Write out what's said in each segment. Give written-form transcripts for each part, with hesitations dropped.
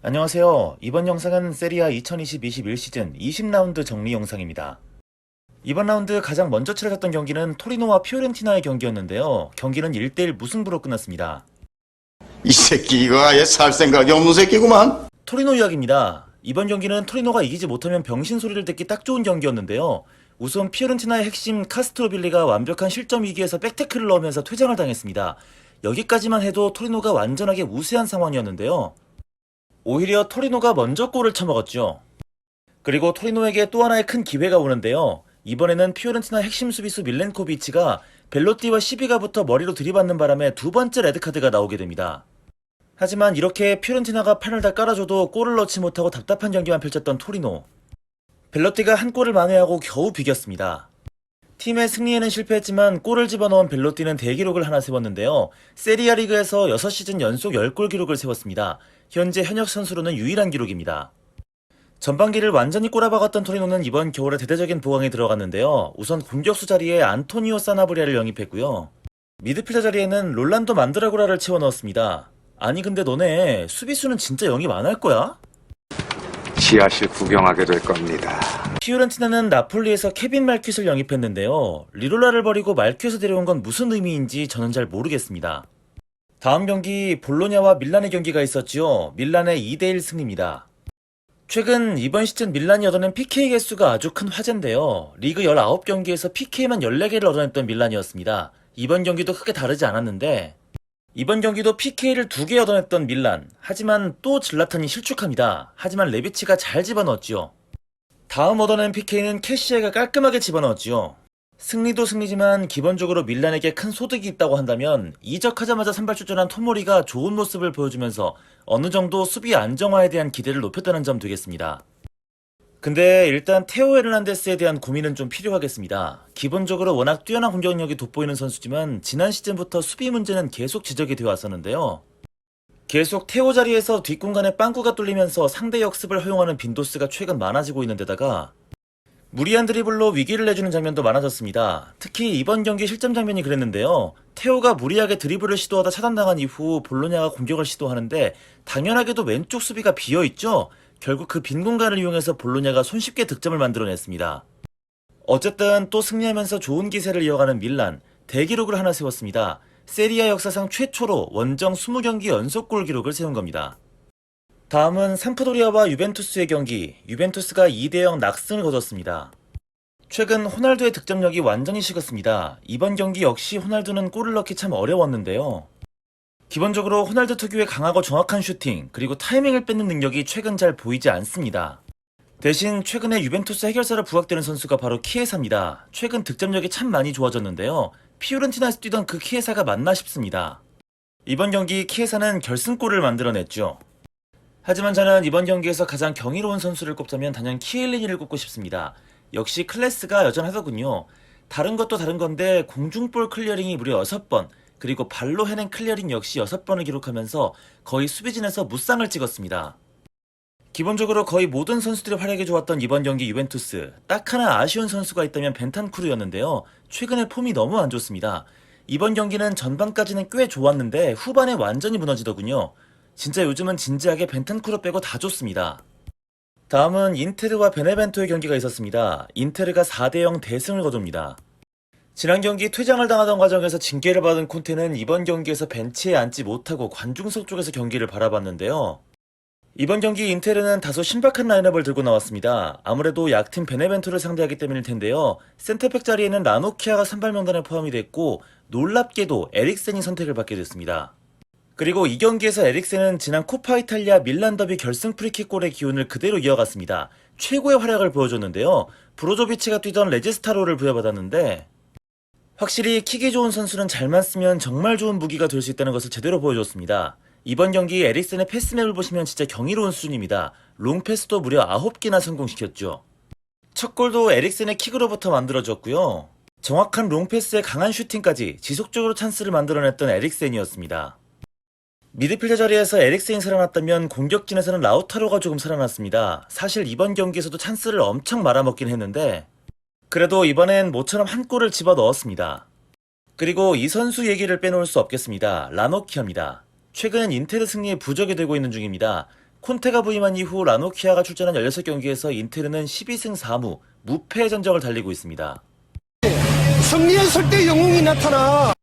안녕하세요. 이번 영상은 세리아 2020-21 시즌 20라운드 정리 영상입니다. 이번 라운드 가장 먼저 치러졌던 경기는 토리노와 피오렌티나의 경기였는데요. 경기는 1대1 무승부로 끝났습니다. 이 새끼 이거 아예 살 생각이 없는 새끼구만. 토리노 이야기입니다. 이번 경기는 토리노가 이기지 못하면 병신 소리를 듣기 딱 좋은 경기였는데요. 우선 피오렌티나의 핵심 카스트로빌리가 완벽한 실점 위기에서 백태클을 넣으면서 퇴장을 당했습니다. 여기까지만 해도 토리노가 완전하게 우세한 상황이었는데요. 오히려 토리노가 먼저 골을 쳐먹었죠. 그리고 토리노에게 또 하나의 큰 기회가 오는데요. 이번에는 피오렌티나 핵심 수비수 밀렌코비치가 벨로띠와 시비가 붙어 머리로 들이받는 바람에 두 번째 레드카드가 나오게 됩니다. 하지만 이렇게 피오렌티나가 판을 다 깔아줘도 골을 넣지 못하고 답답한 경기만 펼쳤던 토리노. 벨로띠가 한 골을 만회하고 겨우 비겼습니다. 팀의 승리에는 실패했지만 골을 집어넣은 벨로띠는 대기록을 하나 세웠는데요. 세리아 리그에서 6시즌 연속 10골 기록을 세웠습니다. 현재 현역 선수로는 유일한 기록입니다. 전반기를 완전히 꼬라박았던 토리노는 이번 겨울에 대대적인 보강에 들어갔는데요. 우선 공격수 자리에 안토니오 사나브리아를 영입했고요. 미드필더 자리에는 롤란도 만드라고라를 채워 넣었습니다. 아니 근데 너네 수비수는 진짜 영입 안 할 거야? 지하실 구경하게 될 겁니다. 피오렌티나는 나폴리에서 케빈 말퀴스를 영입했는데요. 리롤라를 버리고 말퀴스 데려온 건 무슨 의미인지 저는 잘 모르겠습니다. 다음 경기 볼로냐와 밀란의 경기가 있었지요. 밀란의 2대1 승리입니다. 최근 이번 시즌 밀란이 얻어낸 PK 개수가 아주 큰 화제인데요. 리그 19경기에서 PK만 14개를 얻어냈던 밀란이었습니다. 이번 경기도 크게 다르지 않았는데 이번 경기도 PK를 2개 얻어냈던 밀란. 하지만 또 질라탄이 실축합니다. 하지만 레비치가 잘 집어넣었지요. 다음 얻어낸 PK는 캐시에가 깔끔하게 집어넣었지요. 승리도 승리지만 기본적으로 밀란에게 큰 소득이 있다고 한다면 이적하자마자 선발 출전한 토모리가 좋은 모습을 보여주면서 어느 정도 수비 안정화에 대한 기대를 높였다는 점 되겠습니다. 근데 일단 테오 헤르난데스에 대한 고민은 좀 필요하겠습니다. 기본적으로 워낙 뛰어난 공격력이 돋보이는 선수지만 지난 시즌부터 수비 문제는 계속 지적이 되어 왔었는데요. 계속 테오 자리에서 뒷공간에 빵꾸가 뚫리면서 상대 역습을 허용하는 빈도수가 최근 많아지고 있는 데다가 무리한 드리블로 위기를 내주는 장면도 많아졌습니다. 특히 이번 경기 실점 장면이 그랬는데요. 테오가 무리하게 드리블을 시도하다 차단당한 이후 볼로냐가 공격을 시도하는데 당연하게도 왼쪽 수비가 비어있죠. 결국 그 빈 공간을 이용해서 볼로냐가 손쉽게 득점을 만들어냈습니다. 어쨌든 또 승리하면서 좋은 기세를 이어가는 밀란, 대기록을 하나 세웠습니다. 세리아 역사상 최초로 원정 20경기 연속골 기록을 세운 겁니다. 다음은 삼프도리아와 유벤투스의 경기, 유벤투스가 2대0 낙승을 거뒀습니다. 최근 호날두의 득점력이 완전히 식었습니다. 이번 경기 역시 호날두는 골을 넣기 참 어려웠는데요. 기본적으로 호날두 특유의 강하고 정확한 슈팅, 그리고 타이밍을 뺏는 능력이 최근 잘 보이지 않습니다. 대신 최근에 유벤투스 해결사로 부각되는 선수가 바로 키에사입니다. 최근 득점력이 참 많이 좋아졌는데요. 피오렌티나에서 뛰던 그 키에사가 맞나 싶습니다. 이번 경기 키에사는 결승골을 만들어냈죠. 하지만 저는 이번 경기에서 가장 경이로운 선수를 꼽자면 단연 키엘리니를 꼽고 싶습니다. 역시 클래스가 여전하더군요. 다른 것도 다른 건데 공중볼 클리어링이 무려 6번, 그리고 발로 해낸 클리어링 역시 6번을 기록하면서 거의 수비진에서 무쌍을 찍었습니다. 기본적으로 거의 모든 선수들의 활약이 좋았던 이번 경기 유벤투스, 딱 하나 아쉬운 선수가 있다면 벤탄쿠르였는데요. 최근에 폼이 너무 안 좋습니다. 이번 경기는 전반까지는 꽤 좋았는데 후반에 완전히 무너지더군요. 진짜 요즘은 진지하게 벤탄쿠르 빼고 다 좋습니다. 다음은 인테르와 베네벤토의 경기가 있었습니다. 인테르가 4대0 대승을 거둡니다. 지난 경기 퇴장을 당하던 과정에서 징계를 받은 콘테는 이번 경기에서 벤치에 앉지 못하고 관중석 쪽에서 경기를 바라봤는데요. 이번 경기 인테르는 다소 신박한 라인업을 들고 나왔습니다. 아무래도 약팀 베네벤토를 상대하기 때문일 텐데요. 센터백 자리에는 라노키아가 선발 명단에 포함이 됐고 놀랍게도 에릭센이 선택을 받게 됐습니다. 그리고 이 경기에서 에릭센은 지난 코파 이탈리아 밀란 더비 결승 프리킥 골의 기운을 그대로 이어갔습니다. 최고의 활약을 보여줬는데요. 브로조비치가 뛰던 레지스타로를 부여받았는데 확실히 킥이 좋은 선수는 잘만 쓰면 정말 좋은 무기가 될 수 있다는 것을 제대로 보여줬습니다. 이번 경기 에릭센의 패스맵을 보시면 진짜 경이로운 수준입니다. 롱패스도 무려 9개나 성공시켰죠. 첫 골도 에릭센의 킥으로부터 만들어졌고요. 정확한 롱패스에 강한 슈팅까지 지속적으로 찬스를 만들어냈던 에릭센이었습니다. 미드필더 자리에서 에릭센이 살아났다면 공격진에서는 라우타로가 조금 살아났습니다. 사실 이번 경기에서도 찬스를 엄청 말아먹긴 했는데 그래도 이번엔 모처럼 한 골을 집어넣었습니다. 그리고 이 선수 얘기를 빼놓을 수 없겠습니다. 라노키아입니다. 최근 인테르 승리에 부적이 되고 있는 중입니다. 콘테가 부임한 이후 라노키아가 출전한 16경기에서 인테르는 12승 4무, 무패의 전적을 달리고 있습니다. 승리했을 때 영웅이 나타나.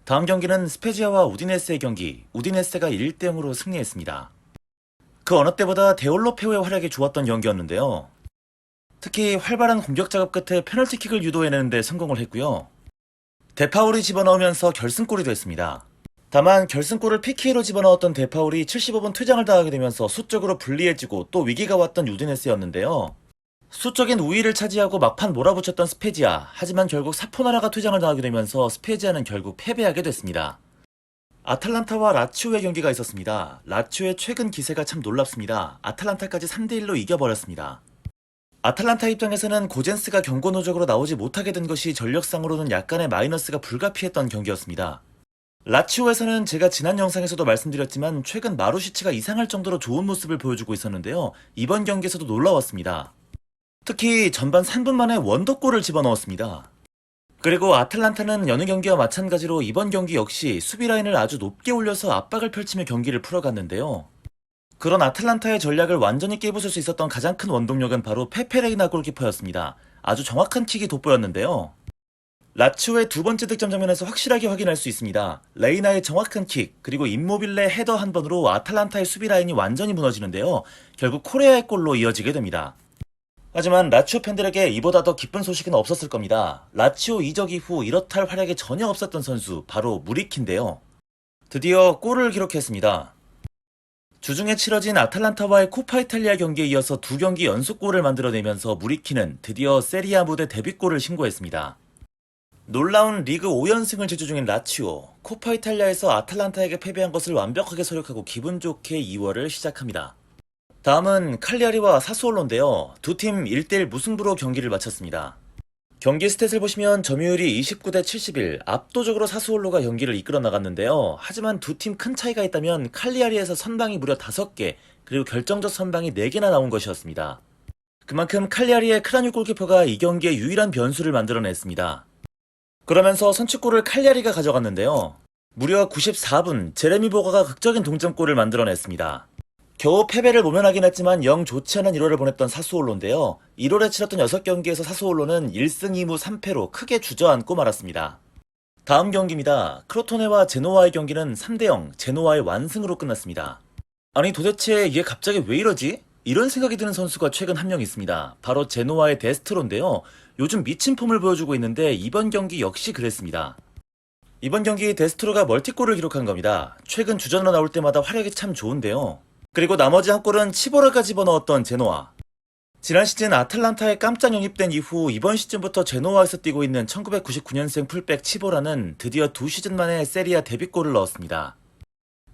다음 경기는 스페지아와 우디네스의 경기, 우디네스가 1대0으로 승리했습니다. 그 어느 때보다 데올로페오의 활약이 좋았던 경기였는데요. 특히 활발한 공격 작업 끝에 페널티킥을 유도해내는데 성공을 했고요. 데파울이 집어넣으면서 결승골이 됐습니다. 다만 결승골을 PK로 집어넣었던 데파울이 75분 퇴장을 당하게 되면서 수적으로 불리해지고 또 위기가 왔던 우디네스였는데요. 수적인 우위를 차지하고 막판 몰아붙였던 스페지아, 하지만 결국 사포나라가 퇴장을 당하게 되면서 스페지아는 결국 패배하게 됐습니다. 아탈란타와 라치오의 경기가 있었습니다. 라치오의 최근 기세가 참 놀랍습니다. 아탈란타까지 3대1로 이겨버렸습니다. 아탈란타 입장에서는 고젠스가 경고 누적으로 나오지 못하게 된 것이 전력상으로는 약간의 마이너스가 불가피했던 경기였습니다. 라치오에서는 제가 지난 영상에서도 말씀드렸지만 최근 마루시치가 이상할 정도로 좋은 모습을 보여주고 있었는데요. 이번 경기에서도 놀라웠습니다. 특히 전반 3분 만에 원더골을 집어넣었습니다. 그리고 아탈란타는 여느 경기와 마찬가지로 이번 경기 역시 수비 라인을 아주 높게 올려서 압박을 펼치며 경기를 풀어갔는데요. 그런 아탈란타의 전략을 완전히 깨부술 수 있었던 가장 큰 원동력은 바로 페페레이나 골키퍼였습니다. 아주 정확한 킥이 돋보였는데요. 라치오의 두 번째 득점 장면에서 확실하게 확인할 수 있습니다. 레이나의 정확한 킥, 그리고 임모빌레 헤더 한 번으로 아탈란타의 수비 라인이 완전히 무너지는데요. 결국 코레아의 골로 이어지게 됩니다. 하지만 라치오 팬들에게 이보다 더 기쁜 소식은 없었을 겁니다. 라치오 이적 이후 이렇다 할 활약이 전혀 없었던 선수, 바로 무리키인데요. 드디어 골을 기록했습니다. 주중에 치러진 아탈란타와의 코파 이탈리아 경기에 이어서 2경기 연속골을 만들어내면서 무리키는 드디어 세리아 무대 데뷔골을 신고했습니다. 놀라운 리그 5연승을 질주 중인 라치오, 코파 이탈리아에서 아탈란타에게 패배한 것을 완벽하게 서력하고 기분 좋게 2월을 시작합니다. 다음은 칼리아리와 사수올로인데요. 두 팀 1대1 무승부로 경기를 마쳤습니다. 경기 스탯을 보시면 점유율이 29대 71, 압도적으로 사수올로가 경기를 이끌어 나갔는데요. 하지만 두 팀 큰 차이가 있다면 칼리아리에서 선방이 무려 5개, 그리고 결정적 선방이 4개나 나온 것이었습니다. 그만큼 칼리아리의 크라뉴 골키퍼가 이 경기에 유일한 변수를 만들어냈습니다. 그러면서 선취골을 칼리아리가 가져갔는데요. 무려 94분 제레미 보가가 극적인 동점골을 만들어냈습니다. 겨우 패배를 모면하긴 했지만 영 좋지 않은 1월을 보냈던 사수올로인데요. 1월에 치렀던 6경기에서 사수올로는 1승 2무 3패로 크게 주저앉고 말았습니다. 다음 경기입니다. 크로토네와 제노와의 경기는 3대0 제노와의 완승으로 끝났습니다. 아니 도대체 이게 갑자기 왜 이러지? 이런 생각이 드는 선수가 최근 한 명 있습니다. 바로 제노와의 데스트로인데요. 요즘 미친 폼을 보여주고 있는데 이번 경기 역시 그랬습니다. 이번 경기 데스트로가 멀티골을 기록한 겁니다. 최근 주전으로 나올 때마다 활약이 참 좋은데요. 그리고 나머지 한 골은 치보라가 집어넣었던 제노아. 지난 시즌 아탈란타에 깜짝 영입된 이후 이번 시즌부터 제노아에서 뛰고 있는 1999년생 풀백 치보라는 드디어 2시즌 만에 세리아 데뷔골을 넣었습니다.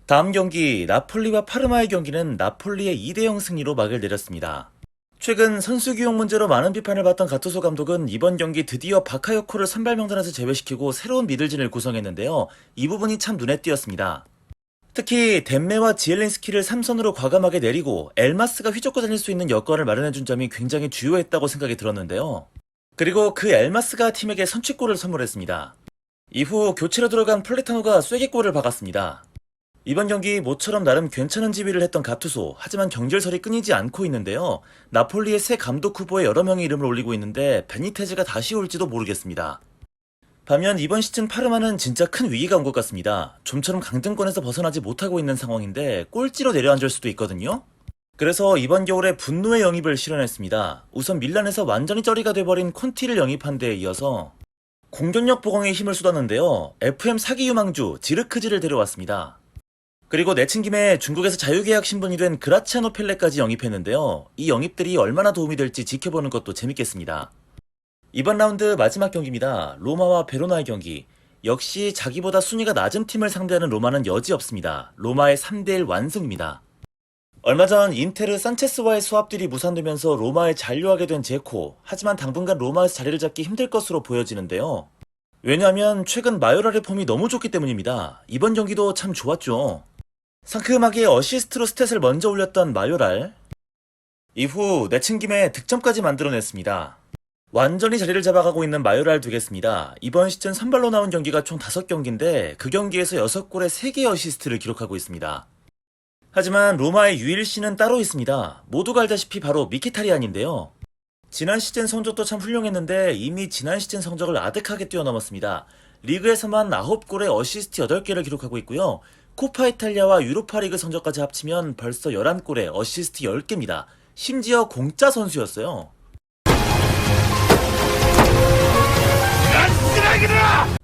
다음 경기 나폴리와 파르마의 경기는 나폴리의 2대0 승리로 막을 내렸습니다. 최근 선수 기용 문제로 많은 비판을 받던 가투소 감독은 이번 경기 드디어 바카요코를 선발 명단에서 제외시키고 새로운 미들진을 구성했는데요. 이 부분이 참 눈에 띄었습니다. 특히 덴메와 지엘린스키를 3선으로 과감하게 내리고 엘마스가 휘젓고 다닐 수 있는 여건을 마련해준 점이 굉장히 주요했다고 생각이 들었는데요. 그리고 그 엘마스가 팀에게 선취골을 선물했습니다. 이후 교체로 들어간 폴레타노가 쐐기골을 박았습니다. 이번 경기 모처럼 나름 괜찮은 지휘를 했던 가투소, 하지만 경질설이 끊이지 않고 있는데요. 나폴리의 새 감독 후보에 여러 명의 이름을 올리고 있는데 베니테즈가 다시 올지도 모르겠습니다. 반면 이번 시즌 파르마는 진짜 큰 위기가 온 것 같습니다. 좀처럼 강등권에서 벗어나지 못하고 있는 상황인데 꼴찌로 내려앉을 수도 있거든요. 그래서 이번 겨울에 분노의 영입을 실현했습니다. 우선 밀란에서 완전히 쩌리가 돼버린 콘티를 영입한 데에 이어서 공격력 보강에 힘을 쏟았는데요. FM 사기 유망주 지르크지를 데려왔습니다. 그리고 내친 김에 중국에서 자유계약 신분이 된 그라치아노 펠레까지 영입했는데요. 이 영입들이 얼마나 도움이 될지 지켜보는 것도 재밌겠습니다. 이번 라운드 마지막 경기입니다. 로마와 베로나의 경기. 역시 자기보다 순위가 낮은 팀을 상대하는 로마는 여지없습니다. 로마의 3대1 완승입니다. 얼마 전 인테르 산체스와의 수합들이 무산되면서 로마에 잔류하게 된 제코. 하지만 당분간 로마에서 자리를 잡기 힘들 것으로 보여지는데요. 왜냐하면 최근 마요랄의 폼이 너무 좋기 때문입니다. 이번 경기도 참 좋았죠. 상큼하게 어시스트로 스탯을 먼저 올렸던 마요랄. 이후 내친 김에 득점까지 만들어냈습니다. 완전히 자리를 잡아가고 있는 마요랄 되겠습니다. 이번 시즌 선발로 나온 경기가 총 5경기인데 그 경기에서 6골에 3개의 어시스트를 기록하고 있습니다. 하지만 로마의 유일신은 따로 있습니다. 모두가 알다시피 바로 미키타리안인데요. 지난 시즌 성적도 참 훌륭했는데 이미 지난 시즌 성적을 아득하게 뛰어넘었습니다. 리그에서만 9골에 어시스트 8개를 기록하고 있고요. 코파 이탈리아와 유로파 리그 성적까지 합치면 벌써 11골에 어시스트 10개입니다. 심지어 공짜 선수였어요.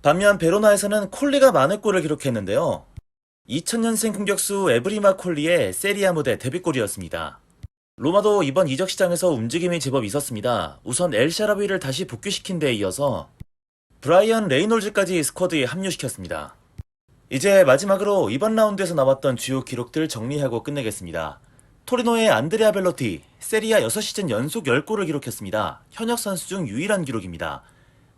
반면 베로나에서는 콜리가 많은 골을 기록했는데요. 2000년생 공격수 에브리마 콜리의 세리아 무대 데뷔골이었습니다. 로마도 이번 이적 시장에서 움직임이 제법 있었습니다. 우선 엘샤라비를 다시 복귀시킨 데에 이어서 브라이언 레이놀즈까지 스쿼드에 합류시켰습니다. 이제 마지막으로 이번 라운드에서 나왔던 주요 기록들 정리하고 끝내겠습니다. 토리노의 안드레아 벨로티, 세리아 6시즌 연속 10골을 기록했습니다. 현역 선수 중 유일한 기록입니다.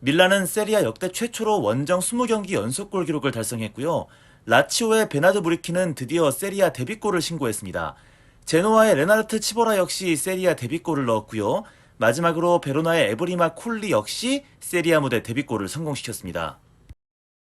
밀란은 세리아 역대 최초로 원정 20경기 연속골 기록을 달성했고요. 라치오의 베나드 무리키는 드디어 세리아 데뷔골을 신고했습니다. 제노아의 레나르트 치보라 역시 세리아 데뷔골을 넣었고요. 마지막으로 베로나의 에브리마 콜리 역시 세리아 무대 데뷔골을 성공시켰습니다.